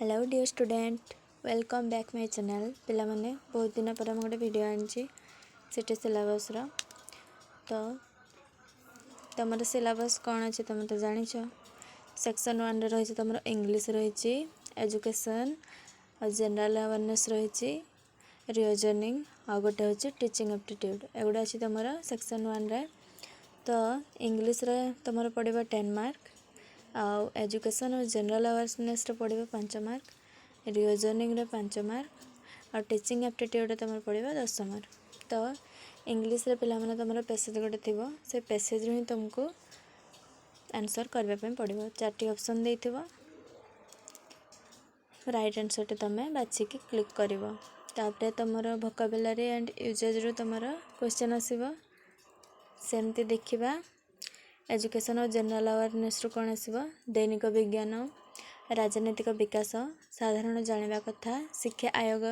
Hello dear student welcome back my channel पिला माने बहुत दिन पर गोटे वीडियो आनी सिटी सिलेबस तो तुम सिलेबस कौन अच्छे तुम तो जान सेक्शन 1 रही तुम इंग्लिश रही एजुकेशन और जनरल अवेयरनेस रही रीजनिंग आ गोटे हूँ टीचिंग एप्टीट्यूड एगुड़ा अच्छी तुम सेक्शन 1 रे तो इंग्लिश रे तुम पड़ो 10 मार्क आउ एजुकेशन और जनरल अवेयरनेस पड़ो 5 मार्क रीजनिंग रे 5 मार्क और टीचिंग एप्टीट्यूड तुम पड़ो 10 मार्क तो इंग्लिश रे पिला माने तुम पैसेज गोटे थी से पैसेज ही तुमको आंसर करने पड़ो 4टी ऑप्शन दे राइट आंसर टे तुम बाछिकी क्लिक कर तापर तुम वोकाबुलरी एंड यूजेज रू तुम क्वेश्चन आसो सेमती देखा एजुकेशन और जनरल अवेयरनेस कौन आसो दैनिक विज्ञान राजनैतिक विकास साधारण जानवा कथा शिक्षा आयोग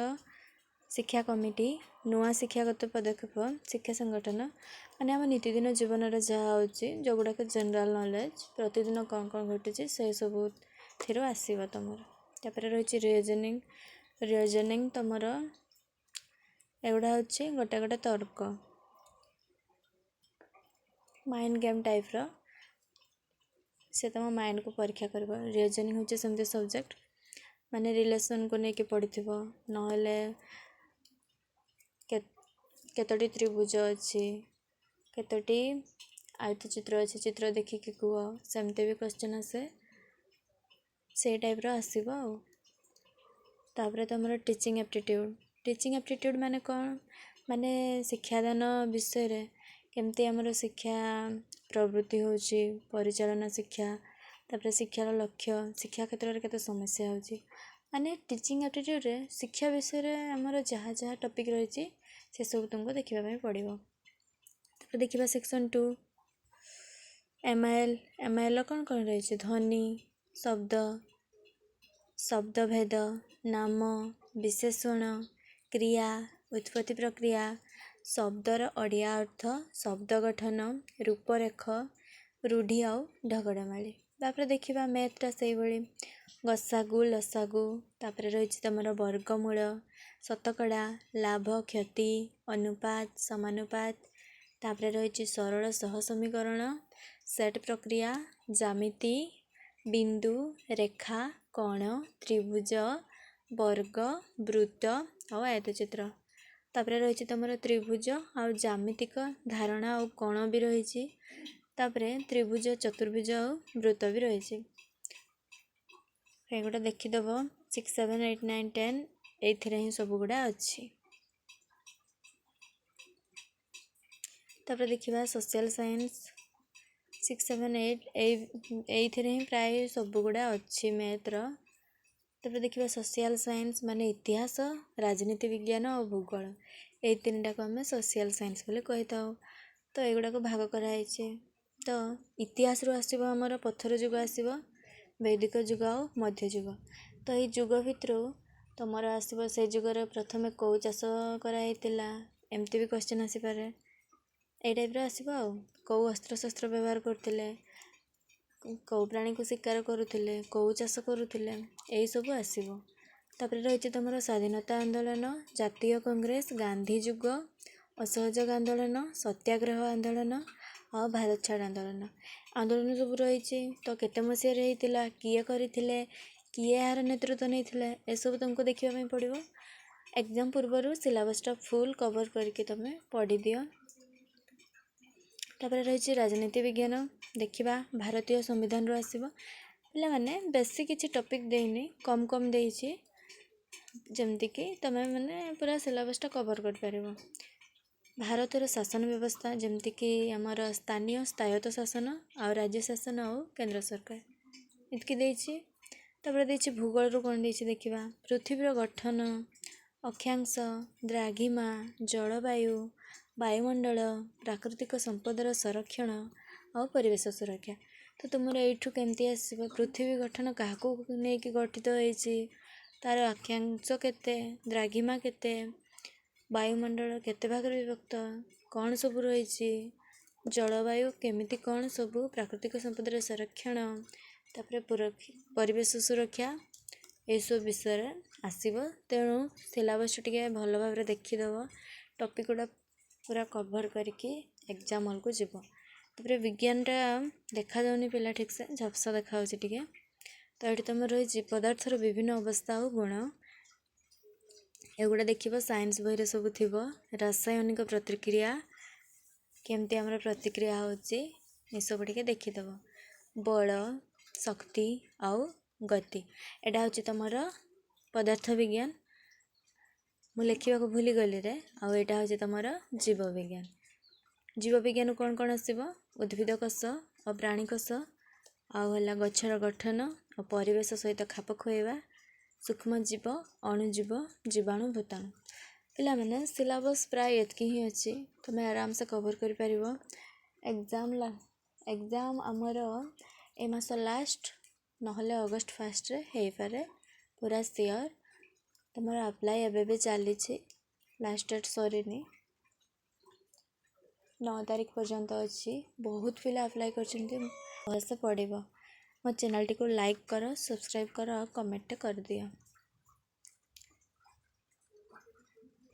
शिक्षा कमिटी नुआ शिक्षागत पदक्षेप शिक्षा संगठन माने आम नीतिदिन जीवन जहाँ जो गुड़ाक जनरल नॉलेज प्रतिदिन कौन कौन घटुची से सब थी आसो तुम तापर रही रीजनिंग तुम एगुड़ा हूँ गोटे गोटे तर्क माइंड गेम टाइप से तुम माइंड को परीक्षा कर रीजनिंग हूँ सेमती सब्जेक्ट माने रिलेशन को लेकिन पढ़ी ना केतोटी त्रिभुज अच्छी केतोटी आयतचित्र अच्छी चित्र देखिकी कह सेमती भी क्वेश्चन आसे से टाइप आसो तापर तुम टीचिंग एप्टीट्यूड माने कौन माने शिक्षादान विषय रे केमती आमर शिक्षा प्रवृत्ति होची परिचालन शिक्षा तापर शिक्षार लक्ष्य शिक्षा क्षेत्र में केते समस्या होची माने टीचिंग एप्टीट्यूड रे शिक्षा विषय रे आमर जहाँ जहाँ टॉपिक रही से सब तुमको देखा पड़ो तापर देखा सेक्शन 2 एमआईएल कौन कौन रही ध्वनि शब्द शब्दभेद नाम विशेषण क्रिया उत्पत्ति प्रक्रिया शब्दर ओडिया अर्थ शब्द गठन रूपरेख रूढ़ी आउ ढगड़माली तापर देखा मैथटा से भाई गसागु लसागु तापर रही तुम वर्गमूल शतकड़ा लाभ क्षति अनुपात समानुपात तापर रही सरल सह समीकरण सेट प्रक्रिया ज्यामिति बिंदु रेखा कोण त्रिभुज वर्ग वृत्त और आयतचित्र तापर रही तुम त्रिभुज आउ ज्यामितिक धारणा और कोण भी रही तापर त्रिभुज चतुर्भुज और वृत्त भी रही गोटे देखीदेव 6, 7, 8, 9, 10 ये ही सब गुड़ा अच्छी तापर देखा सोशल साइंस 6, 7, 8 ये प्राय सब गुड़ा अच्छी मैथ्र तापर देखा सोशल साइंस माने इतिहास राजनीति विज्ञान और भूगोल ये 3टा को आम सोशल साइंस बोले कही था तो युगड़ा को भाग कराई तो इतिहास रू आसो आमर पत्थर जुग आसो वैदिक जुग और मध्य जुग तो ये जुग भितर तुम आसो से जुगर प्रथम कौ चाष कराई एमती भी क्वेश्चन आसीपे ये टाइप आसो कौ अस्त्र शस्त्र व्यवहार करते कौ प्राणी को शिकार करुले कौ चाष करुले यही सब आसो तापर रही तुम स्वाधीनता आंदोलन जातीय कांग्रेस गांधी जुग असहयोग आंदोलन सत्याग्रह आंदोलन और भारत छाड़ आंदोलन सब रही तो केते मसीह होता किए करते किए यार नेतृत्व नहीं ए सब तुमको देखा पड़ो एग्जाम पूर्व सिलेबसटा फुल कवर करके तुम पढ़ी दियो तापर रही राजनीति विज्ञान देखा भारतीय संविधान रू आसो पे मैंने बेसी किसी टॉपिक देनी कम कम देती जमतीक तुम मैंने पूरा सिलेबसटा कवर कर पार भारतर शासन व्यवस्था जमतीक आमर स्थानीय स्थायत्त शासन आ राज्य शासन और केंद्र सरकार इतकी देती तापर देती भूगोल रू कौन देती देखा पृथ्वीर गठन अक्षांश द्राघिमा जलवायु वायुमंडल प्राकृतिक संपदर संरक्षण और परिवेश सुरक्षा तो तुम यू केमती आसो पृथ्वी गठन क्या नहीं गठित होती तार अक्षांश केते द्राघिमा केते वायुमंडल केते भाग विभक्त कौन सब रही जलवायु केमिति कौन सब प्राकृतिक संपदर संरक्षण तापर परिवेश सुरक्षा एसब विषय आसब तेणु सिलेबस टिके भल भाव देखीदेव टॉपिक गुड़ा पूरा कवर करके एग्जाम हॉल को जीव। तापर विज्ञानटा देखा जाऊनी पिला ठीक से झपसा देखा टिके। तो ये तुम रही पदार्थर विभिन्न अवस्था और गुण एगुड़ा देखिए साइंस बही सब थी रासायनिक प्रतिक्रिया केमती आमर प्रतिक्रिया होसबू टे देखीदेव बल शक्ति आउ गति एटा हूँ तुम पदार्थ विज्ञान मु लिखा भूली गली रे आउ एटा हूँ तुम जीव विज्ञान। जीव विज्ञान कौन कौन आसब उद्भिद कोष और प्राणी कोष आउला गछर गठन और परिवेश सहित खाप खुआवा सूक्ष्म जीव अणुजीव जीवाणु भूताणु पिला माने सिलेबस प्राय एतकी ही अच्छी तुम आराम से कवर कर परिबो। एग्जाम आमर ए मास लास्ट नहले अगस्ट फर्स्ट रे हेई पारे पूरा सियर। तुम अप्लाई एबे चली लास्ट डेट सरीनी 9 तारीख पर्यंत अच्छी बहुत पिला अप्लाई कर पड़ो। मो चैनल टी को लाइक कर सब्सक्राइब कर कमेंट कर दिया।